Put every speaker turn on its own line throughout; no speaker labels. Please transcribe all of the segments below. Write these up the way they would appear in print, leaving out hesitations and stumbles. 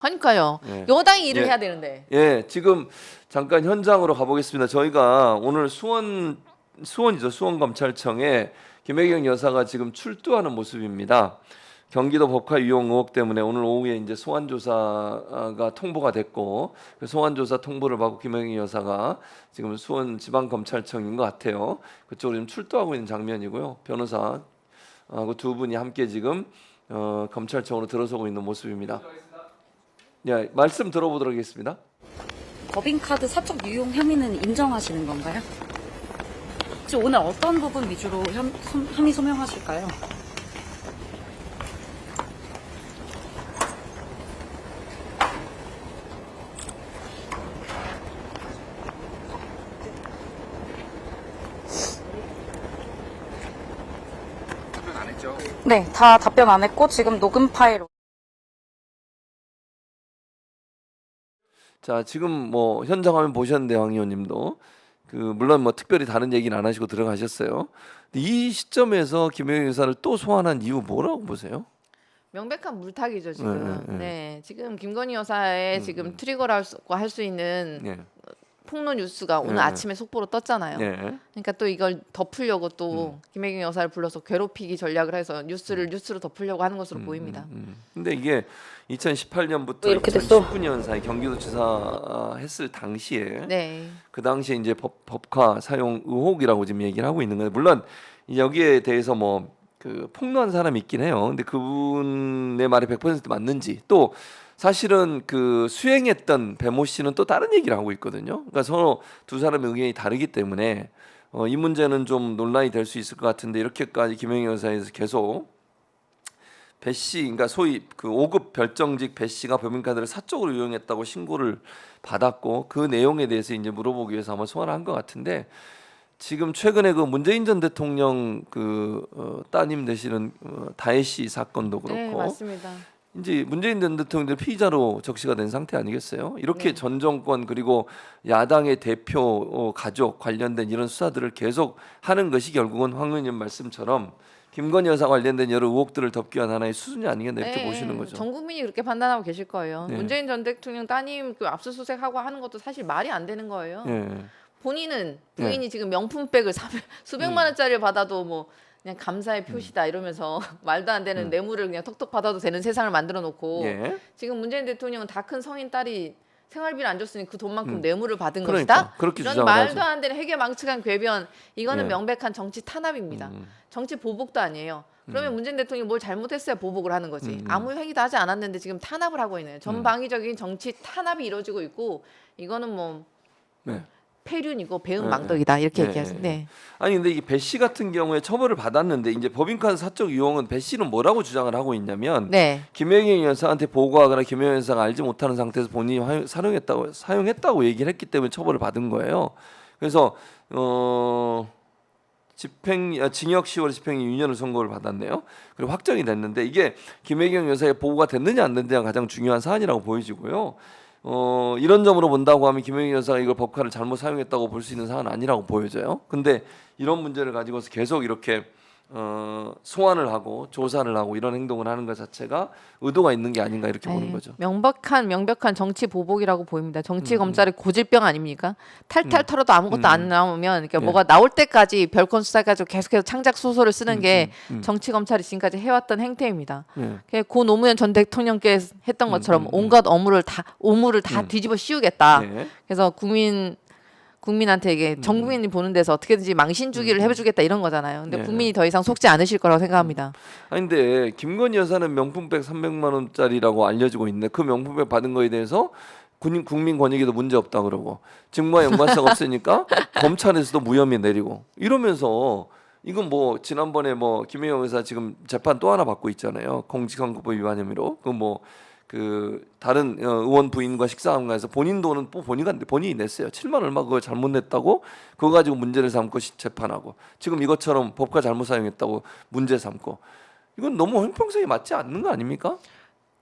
하니까요.
예.
여당이 일을
예.
해야 되는데.
예, 지금 잠깐 현장으로 가보겠습니다. 저희가 오늘 수원이죠. 수원검찰청에 김혜경 여사가 지금 출두하는 모습입니다. 경기도 법화 유용 의혹 때문에 오늘 오후에 이제 소환 조사가 통보가 됐고 그 소환 조사 통보를 받고 김혜경 여사가 지금 수원 지방검찰청인 것 같아요. 그쪽으로 지금 출두하고 있는 장면이고요. 변호사하고 두 분이 함께 지금 검찰청으로 들어서고 있는 모습입니다. 예, 말씀 들어보도록 하겠습니다.
법인카드 사적 유용 혐의는 인정하시는 건가요? 혹시 오늘 어떤 부분 위주로 혐의 소명하실까요?
답변 안 했죠?
네, 다 답변 안 했고 지금 녹음 파일.
자, 지금 뭐 현장 화면 보셨는데 황 의원님도 물론 뭐 특별히 다른 얘기는 안 하시고 들어가셨어요. 근데 이 시점에서 김혜경 여사를 또 소환한 이유 뭐라고 보세요?
명백한 물타기죠 지금.
네, 네.
네, 지금 김건희 여사의 지금 트리거라고 할 수 있는
예.
폭로 뉴스가 오늘
네.
아침에 속보로 떴잖아요.
예.
그러니까 또 이걸 덮으려고 또 김혜경 여사를 불러서 괴롭히기 전략을 해서 뉴스로 덮으려고 하는 것으로 보입니다.
근데 이게 2018년부터
왜 이렇게 됐어?
2019년 사이 경기도지사 했을 당시에
네.
그 당시에 이제 법카 사용 의혹이라고 지금 얘기를 하고 있는 거예요. 물론 여기에 대해서 뭐 폭로한 사람이 있긴 해요. 근데 그분의 말이 100% 맞는지 또 사실은 수행했던 배모 씨는 또 다른 얘기를 하고 있거든요. 그러니까 서로 두 사람의 의견이 다르기 때문에 이 문제는 좀 논란이 될 수 있을 것 같은데 이렇게까지 김혜경 여사에서 계속 배 씨, 그러니까 소위 5급 별정직 배 씨가 법인카드를 사적으로 이용했다고 신고를 받았고 그 내용에 대해서 이제 물어보기 위해서 아마 소환을 한 것 같은데 지금 최근에 문재인 전 대통령 따님 되시는 다혜 씨 사건도 그렇고
네, 맞습니다.
이제 문재인 전 대통령 피의자로 적시가 된 상태 아니겠어요? 이렇게
네.
전 정권 그리고 야당의 대표 가족 관련된 이런 수사들을 계속 하는 것이 결국은 황 의원님 말씀처럼 김건희 여사 관련된 여러 의혹들을 덮기 위한 하나의 수순이 아니겠나 이렇게 보시는 거죠.
전 국민이 그렇게 판단하고 계실 거예요.
네.
문재인 전 대통령 따님 압수수색하고 하는 것도 사실 말이 안 되는 거예요.
예.
본인은 부인이 지금 명품백을 수백만 원짜리를 받아도 뭐 그냥 감사의 표시다 이러면서 말도 안 되는 뇌물을 그냥 톡톡 받아도 되는 세상을 만들어 놓고
예.
지금 문재인 대통령은 다 큰 성인 딸이 생활비를 안 줬으니 그 돈만큼 뇌물을 받은
그러니까,
것이다.
그렇게
이런
주장을
말도
하죠.
안 되는 해괴망측한 궤변. 이거는
예.
명백한 정치 탄압입니다. 정치 보복도 아니에요. 그러면 문재인 대통령이 뭘 잘못했어야 보복을 하는 거지. 아무 행위도 하지 않았는데 지금 탄압을 하고 있네요. 전방위적인 정치 탄압이 이루어지고 있고 이거는 뭐
네.
폐륜이고 배은망덕이다 이렇게 얘기하시는데 네.
아니 근데 이게 배 씨 같은 경우에 처벌을 받았는데 이제 법인카드 사적 이용은 배 씨는 뭐라고 주장을 하고 있냐면
네.
김혜경 여사한테 보고하거나 김혜경 여사가 알지 못하는 상태에서 본인이 사용했다고 얘기를 했기 때문에 처벌을 받은 거예요. 그래서 징역 10월 집행이 6년을 선고를 받았네요. 그리고 확정이 됐는데 이게 김혜경 여사의 보고가 됐느냐 안 됐느냐가 가장 중요한 사안이라고 보여지고요. 이런 점으로 본다고 하면 김혜경 여사가 이걸 법카를 잘못 사용했다고 볼 수 있는 사안은 아니라고 보여져요. 근데 이런 문제를 가지고서 계속 이렇게 소환을 하고 조사를 하고 이런 행동을 하는 것 자체가 의도가 있는 게 아닌가 이렇게 보는 거죠.
명백한 정치 보복이라고 보입니다. 정치 검찰의 고질병 아닙니까? 탈탈 털어도 아무것도 안 나오면 그러니까 뭐가 나올 때까지 별건 수사까지 계속해서 창작 소설을 쓰는 게 정치 검찰이 지금까지 해왔던 행태입니다. 고 노무현 전 대통령께 했던 것처럼 온갖 오물을 다 뒤집어 씌우겠다. 그래서 국민한테 이게 전 국민이 보는 데서 어떻게든지 망신 주기를 해주겠다 이런 거잖아요. 근데 국민이 더 이상 속지 않으실 거라고 생각합니다.
아니 근데 김건희 여사는 명품백 300만 원짜리라고 알려지고 있는데 그 명품백 받은 거에 대해서 국민 권익에도 문제 없다 그러고 직무와 연관성 없으니까 검찰에서도 무혐의 내리고 이러면서 이건 뭐 지난번에 뭐 김혜경 여사 지금 재판 또 하나 받고 있잖아요. 공직선거법 위반 혐의로 다른 의원 부인과 식사한 거에서 본인 돈은 본인이 냈어요. 7만 얼마 그걸 잘못 냈다고 그거 가지고 문제를 삼고 재판하고 지금 이것처럼 법과 잘못 사용했다고 문제 삼고 이건 너무 형평성이 맞지 않는 거 아닙니까?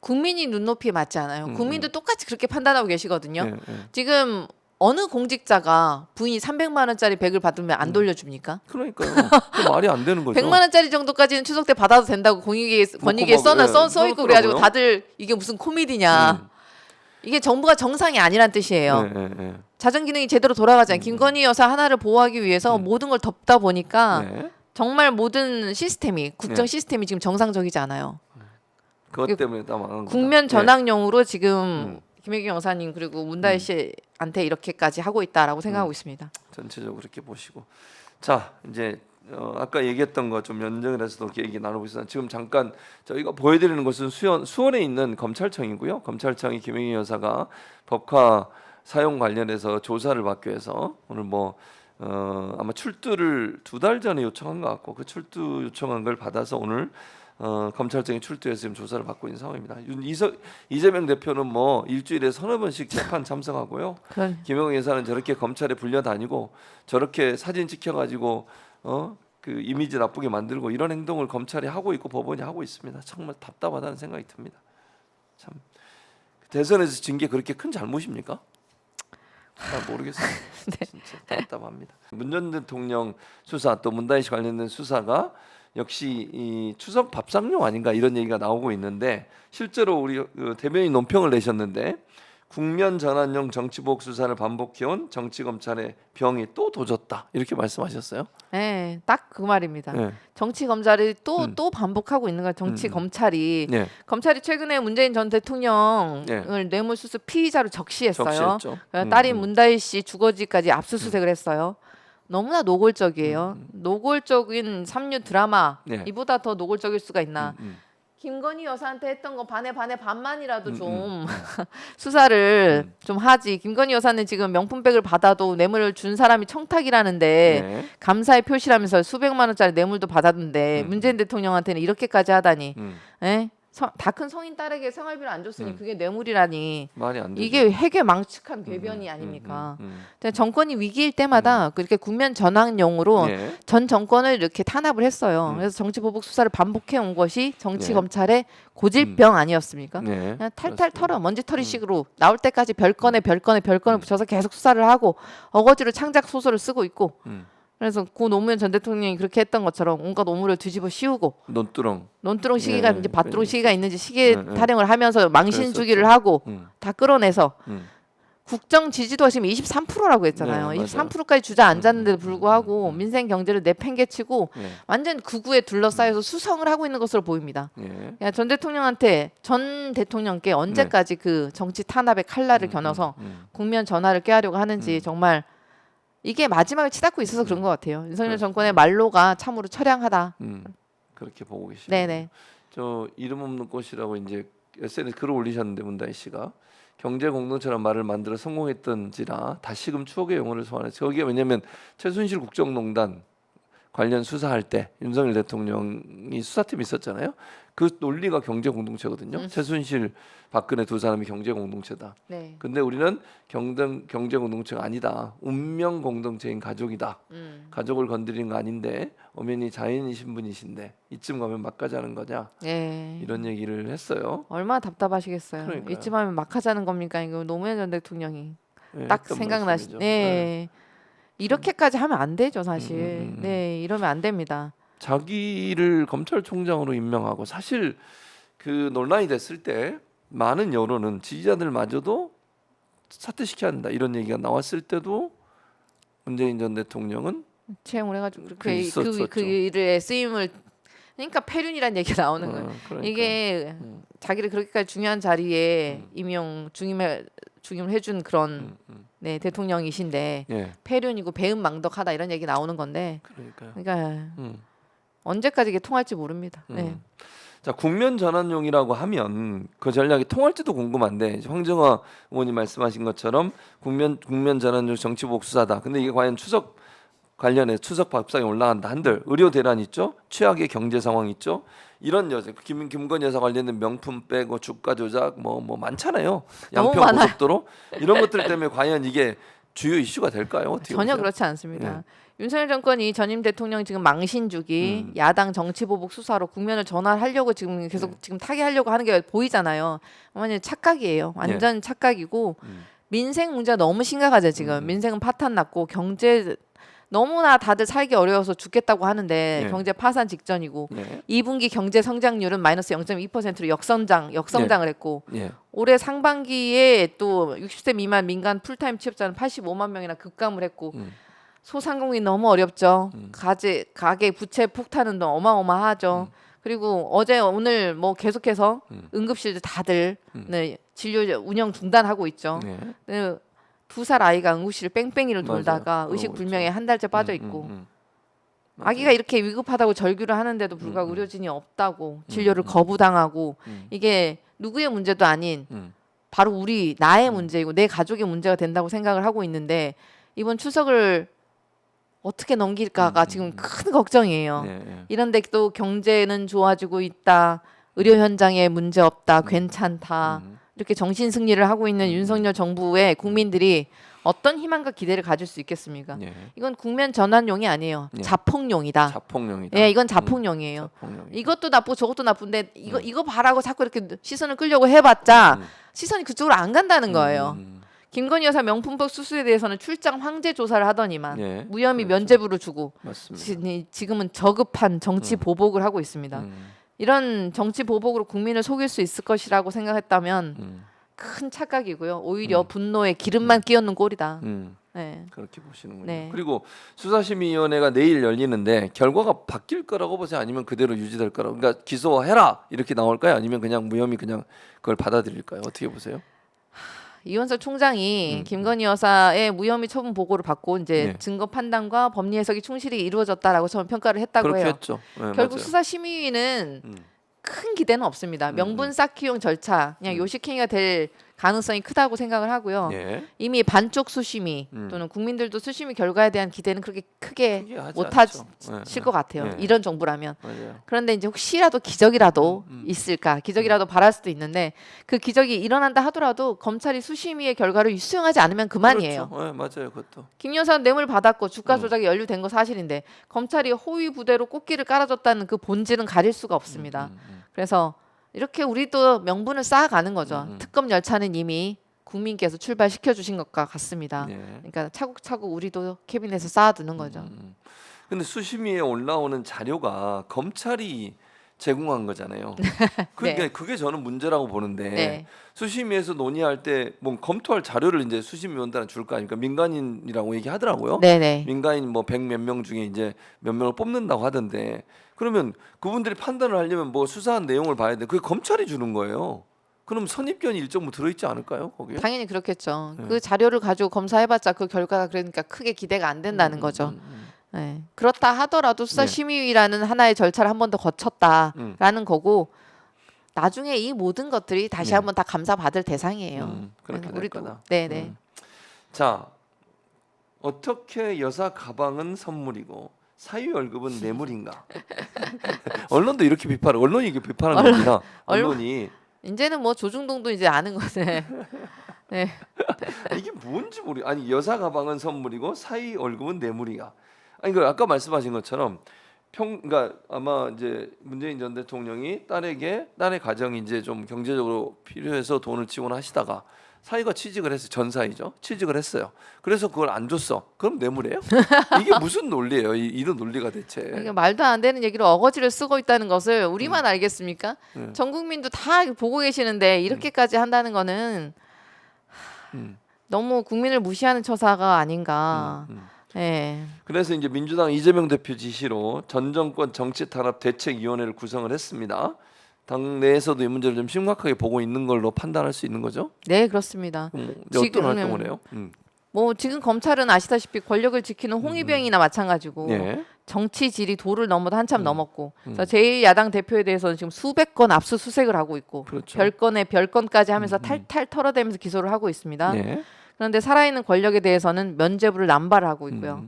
국민이 눈높이에 맞지 않아요. 국민도 똑같이 그렇게 판단하고 계시거든요.
예.
지금 어느 공직자가 부인이 300만 원짜리 백을 받으면 안 돌려줍니까?
그러니까요. 그 말이 안 되는 거죠.
100만 원짜리 정도까지는 추석 때 받아도 된다고 권익위에
뭐
써 있고 그래가지고 다들 이게 무슨 코미디냐. 이게 정부가 정상이 아니란 뜻이에요.
네.
자정 기능이 제대로 돌아가지 않아요. 김건희 여사 하나를 보호하기 위해서 모든 걸 덮다 보니까
네.
정말 모든 시스템이 국정 시스템이 지금 정상적이지 않아요.
그것 때문에 다 망한 거다.
국면 전환용으로 지금
음.
김혜경 여사님 그리고 문다혜 씨한테 이렇게까지 하고 있다라고 생각하고 있습니다.
전체적으로 그렇게 보시고 자 이제 아까 얘기했던 거 좀 연정을 해서도 얘기 나누고 있어요. 지금 잠깐 저희가 보여드리는 것은 수원에 있는 검찰청이고요. 검찰청이 김혜경 여사가 법카 사용 관련해서 조사를 받기 위해서 오늘 뭐 아마 출두를 2달 전에 요청한 것 같고 그 출두 요청한 걸 받아서 오늘 검찰청이 출두해서 지금 조사를 받고 있는 상황입니다. 이재명 대표는 뭐 일주일에 서너 번씩 재판 참석하고요. 김혜경 여사는 저렇게 검찰에 불려다니고 저렇게 사진 찍혀가지고 그 이미지 나쁘게 만들고 이런 행동을 검찰이 하고 있고 법원이 하고 있습니다. 정말 답답하다는 생각이 듭니다. 참 대선에서 진 게 그렇게 큰 잘못입니까? 잘 모르겠어요.
네.
진짜 답답합니다. 문 전 대통령 수사 또 문다혜 씨 관련된 수사가 역시 이 추석 밥상용 아닌가 이런 얘기가 나오고 있는데 실제로 우리 대변인 논평을 내셨는데 국면 전환용 정치보복 수사를 반복해온 정치검찰의 병이 또 도졌다 이렇게 말씀하셨어요.
네, 딱 그 말입니다.
네.
정치 검찰이 또 반복하고 있는 거야. 정치 검찰이
네.
검찰이 최근에 문재인 전 대통령을
네.
뇌물수수 피의자로 적시했어요.
적시했죠.
딸인 문다혜 씨 주거지까지 압수수색을 했어요. 너무나 노골적이에요. 노골적인 삼류 드라마
네.
이보다 더 노골적일 수가 있나? 김건희 여사한테 했던 거 반에 반만이라도 좀 수사를 좀 하지. 김건희 여사는 지금 명품백을 받아도 뇌물을 준 사람이 청탁이라는데
네.
감사의 표시라면서 수백만 원짜리 뇌물도 받았는데 문재인 대통령한테는 이렇게까지 하다니. 다 큰 성인 딸에게 생활비를 안 줬으니 그게 뇌물이라니.
말이 안 되죠.
이게 회계망측한 궤변이 아닙니까? 근데 정권이 위기일 때마다 그렇게 국면 전환용으로
네.
전 정권을 이렇게 탄압을 했어요. 그래서 정치 보복 수사를 반복해 온 것이 정치
네.
검찰의 고질병 아니었습니까?
네.
그냥 탈탈 털어 먼지털이식으로 나올 때까지 별건에 붙여서 계속 수사를 하고 어거지로 창작 소설을 쓰고 있고 그래서 고 노무현 전 대통령이 그렇게 했던 것처럼 온갖 오물을 뒤집어 씌우고 논두렁 시기가
네.
이제 밭두렁 시기가 있는지 시계
네.
타령을 하면서 망신 주기를 하고 다 끌어내서 국정 지지도가 지금 23%라고 했잖아요.
네,
23%까지 주저앉았는데도 불구하고 민생 경제를 내팽개치고
네.
완전 극우에 둘러싸여서 수성을 하고 있는 것으로 보입니다.
네.
야, 전 대통령께 언제까지 그 정치 탄압의 칼날을 겨눠서 국면 전화를 꾀하려고 하는지 정말 이게 마지막을 치닫고 있어서 그런 것 같아요. 윤석열 정권의 말로가 참으로 처량하다.
그렇게 보고 계시네요.
네네.
저 이름 없는 꽃이라고 이제 SNS 글을 올리셨는데 문다혜 씨가 경제 공동체란 말을 만들어 성공했던지라 다시금 추억의 영혼을 소환해. 저게 왜냐면 최순실 국정농단 관련 수사할 때 윤석열 대통령이 수사팀이 있었잖아요. 그 논리가 경제 공동체거든요. 최순실, 박근혜 두 사람이 경제 공동체다.
네.
근데 우리는 경제 공동체가 아니다. 운명 공동체인 가족이다. 가족을 건드리는 거 아닌데 엄연히 자연이신 분이신데 이쯤 가면 막가자는 거냐?
네.
이런 얘기를 했어요.
얼마나 답답하시겠어요.
그러니까요.
이쯤 하면 막 하자는 겁니까? 이거 노무현 전 대통령이
네,
딱
했던
생각나시.
말씀이죠.
네. 이렇게까지 하면 안 되죠, 사실. 네, 이러면 안 됩니다.
자기를 검찰총장으로 임명하고 사실 그 논란이 됐을 때 많은 여론은 지지자들마저도 사퇴시켜야 한다 이런 얘기가 나왔을 때도 문재인 전 대통령은
채용을 해가지고
그
그렇게
있었었죠.
그 일에 쓰임을 그러니까 폐륜이라는 얘기가 나오는 거예요.
그러니까.
이게 자기를 그렇게까지 중요한 자리에 중임을 해준 그런 네, 대통령이신데
예,
폐륜이고 배은망덕하다 이런 얘기 나오는 건데
그러니까요.
그러니까
음.
언제까지 이게 통할지 모릅니다. 네.
자 국면 전환용이라고 하면 그 전략이 통할지도 궁금한데 황정화 의원님 말씀하신 것처럼 국면 전환용 정치보복 수사다. 근데 이게 과연 추석 관련해 추석 밥상에 올라간다 한들 의료 대란 있죠, 최악의 경제 상황 있죠. 이런 여자 김건희 여사 관련된 명품 빼고 주가 조작 뭐 많잖아요.
너무
양평
많아요.
고속도로 이런 것들 때문에 과연 이게 주요 이슈가 될까요? 어떻게
전혀
보세요?
그렇지 않습니다.
예.
윤석열 정권이 전임 대통령 지금 망신주기 야당 정치보복 수사로 국면을 전환하려고 지금 계속 지금 타개하려고 하는 게 보이잖아요. 완전 착각이에요. 완전 착각이고 민생 문제가 너무 심각하죠 지금. 민생은 파탄 났고 경제 너무나 다들 살기 어려워서 죽겠다고 하는데
네.
경제 파산 직전이고
네.
2분기 경제 성장률은 마이너스 0.2%로 역성장을 했고
예.
올해 상반기에 또 60세 미만 민간 풀타임 취업자는 85만 명이나 급감을 했고 소상공인 너무 어렵죠. 가계 부채 폭탄은 너무 어마어마하죠. 그리고 어제 오늘 뭐 계속해서 응급실 다들 네, 진료 운영 중단하고 있죠.
네.
네, 2살 아이가 응급실을 뺑뺑이를
맞아요.
돌다가
그러고
의식
있죠.
불명에 한 달째 빠져 있고
맞아요.
아기가 이렇게 위급하다고 절규를 하는데도 불구하고 의료진이 없다고 진료를
음.
거부당하고
음.
이게 누구의 문제도 아닌
음.
바로 나의 문제이고 내 가족의 문제가 된다고 생각을 하고 있는데 이번 추석을 어떻게 넘길까가 지금 큰 걱정이에요.
네, 네.
이런데 또 경제는 좋아지고 있다. 의료 현장에 문제 없다. 괜찮다. 이렇게 정신 승리를 하고 있는 윤석열 정부의 국민들이 어떤 희망과 기대를 가질 수 있겠습니까?
네.
이건 국면 전환용이 아니에요.
네.
자폭용이다.
자폭령이다.
예, 이건 자폭용이에요.
자폭령이다.
이것도 나쁘고 저것도 나쁜데 이거 봐라고 자꾸 이렇게 시선을 끌려고 해봤자 시선이 그쪽으로 안 간다는 거예요. 김건희 여사 명품백 수수에 대해서는 출장 황제 조사를 하더니만
예,
무혐의
그렇죠.
면죄부를 주고
맞습니다.
지금은 저급한 정치 보복을 하고 있습니다. 이런 정치 보복으로 국민을 속일 수 있을 것이라고 생각했다면 큰 착각이고요. 오히려 분노에 기름만 끼얹는 꼴이다. 네.
그렇게 보시는군요.
네.
그리고 수사심의위원회가 내일 열리는데 결과가 바뀔 거라고 보세요? 아니면 그대로 유지될 거라고? 그러니까 기소해라 이렇게 나올까요? 아니면 그냥 무혐의 그냥 그걸 받아들일까요? 어떻게 보세요?
이원석 총장이 김건희 여사의 무혐의 처분 보고를 받고 이제
네.
증거 판단과 법리 해석이 충실히 이루어졌다라고 저는 평가를 했다고
그렇게
해요.
했죠. 네,
결국
맞아요.
수사심의위는 큰 기대는 없습니다. 명분 쌓기용 절차, 그냥 요식행위가 될 가능성이 크다고 생각을 하고요.
예.
이미 반쪽 수심이 또는 국민들도 수심이 결과에 대한 기대는 그렇게 크게
크게 하지
못하실
않죠.
것 같아요.
네.
이런 정부라면.
맞아요.
그런데 이제 혹시라도 기적이라도 있을까, 기적이라도 바랄 수도 있는데 그 기적이 일어난다 하더라도 검찰이 수심위의 결과를 수용하지 않으면 그만이에요.
그렇죠. 네, 맞아요. 그것도.
김 여사는 뇌물 받았고 주가 조작이 연루된 거 사실인데 검찰이 허위 부대로 꽃길을 깔아줬다는 그 본질은 가릴 수가 없습니다. 그래서 이렇게 우리도 명분을 쌓아가는 거죠. 특검 열차는 이미 국민께서 출발시켜 주신 것과 같습니다.
네.
그러니까 차곡차곡 우리도 캐비넷에 쌓아두는 거죠.
근데 수심위에 올라오는 자료가 검찰이 제공한 거잖아요. 그러니까
네.
그게 저는 문제라고 보는데
네.
수심위에서 논의할 때 뭐 검토할 자료를 이제 수심위원단에 줄 거 아닙니까? 민간인이라고 얘기하더라고요.
네네.
민간인 뭐 100 몇 명 중에 이제 몇 명을 뽑는다고 하던데 그러면 그분들이 판단을 하려면 뭐 수사한 내용을 봐야 돼. 그게 검찰이 주는 거예요. 그럼 선입견이 일정 들어있지 않을까요? 거기에?
당연히 그렇겠죠.
네.
그 자료를 가지고 검사해봤자 그 결과가 그러니까 크게 기대가 안 된다는 거죠. 네. 그렇다 하더라도 수사심의위라는 하나의 절차를 한 번 더 거쳤다라는 거고 나중에 이 모든 것들이 다시
네.
한번 다 감사받을 대상이에요.
그렇게 될
우리도
거다.
네네.
자, 어떻게 여사 가방은 선물이고 사위 월급은 뇌물인가? 언론도 이렇게 비판을 언론이 이게 비판하는 겁니다. 언론이
이제는 뭐 조중동도 이제 아는 거네. 네.
이게 뭔지 모르. 아니 여사 가방은 선물이고 사위 월급은 뇌물이가. 아니 그 아까 말씀하신 것처럼 그러니까 아마 이제 문재인 전 대통령이 딸의 가정이 이제 좀 경제적으로 필요해서 돈을 지원하시다가 사위가 취직을 했어요. 전 사위죠. 취직을 했어요. 그래서 그걸 안 줬어. 그럼 뇌물이에요? 이게 무슨 논리예요? 이런 논리가 대체.
그러니까 말도 안 되는 얘기로 어거지를 쓰고 있다는 것을 우리만 알겠습니까? 전 국민도 다 보고 계시는데 이렇게까지 한다는 거는 너무 국민을 무시하는 처사가 아닌가. 네.
그래서 이제 민주당 이재명 대표 지시로 전 정권 정치 탄압 대책위원회를 구성을 했습니다. 당 내에서도 이 문제를 좀 심각하게 보고 있는 걸로 판단할 수 있는 거죠.
네, 그렇습니다.
어떤
지금은
활동을 해요?
뭐 지금 검찰은 아시다시피 권력을 지키는 홍위병이나 마찬가지고
예.
정치 질이 도를 넘어도 한참 넘었고 그래서 제1야당 대표에 대해서는 지금 수백 건 압수수색을 하고 있고
그렇죠.
별건에 별건까지 하면서 탈탈 털어대면서 기소를 하고 있습니다.
예.
그런데 살아있는 권력에 대해서는 면죄부를 남발을 하고 있고요.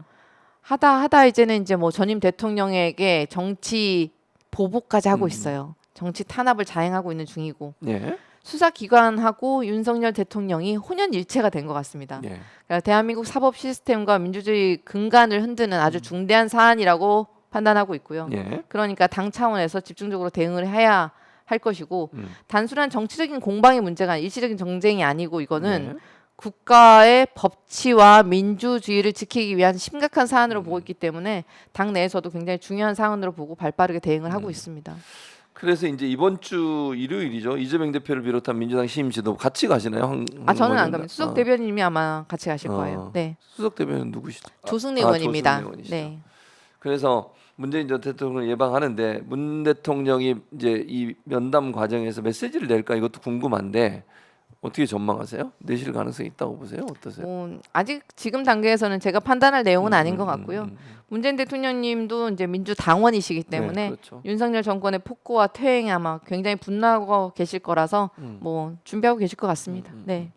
하다 이제는 이제 뭐 전임 대통령에게 정치 보복까지 하고 있어요. 정치 탄압을 자행하고 있는 중이고
예.
수사기관하고 윤석열 대통령이 혼연일체가 된 것 같습니다.
예.
그러니까 대한민국 사법 시스템과 민주주의 근간을 흔드는 아주 중대한 사안이라고 판단하고 있고요.
예.
그러니까 당 차원에서 집중적으로 대응을 해야 할 것이고 단순한 정치적인 공방의 문제가 아니라 일시적인 정쟁이 아니고 이거는
네.
국가의 법치와 민주주의를 지키기 위한 심각한 사안으로 보고 있기 때문에 당 내에서도 굉장히 중요한 사안으로 보고 발빠르게 대응을 하고 있습니다.
그래서 이제 이번 주 일요일이죠. 이재명 대표를 비롯한 민주당 신임 지도 같이 가시나요?
저는 안 갑니다. 수석 대변인님이 아마 같이 가실 거예요. 네.
수석 대변인 누구시죠?
조승래 의원입니다.
조승래 의원이시죠.
네.
그래서 문재인 전 대통령을 예방하는데 문 대통령이 이제 이 면담 과정에서 메시지를 낼까 이것도 궁금한데 어떻게 전망하세요? 내실 가능성이 있다고 보세요? 어떠세요?
아직 지금 단계에서는 제가 판단할 내용은 아닌 것 같고요. 문재인 대통령님도 이제 민주당원이시기 때문에
네, 그렇죠.
윤석열 정권의 폭거와 퇴행에 아마 굉장히 분노하고 계실 거라서 뭐 준비하고 계실 것 같습니다. 네.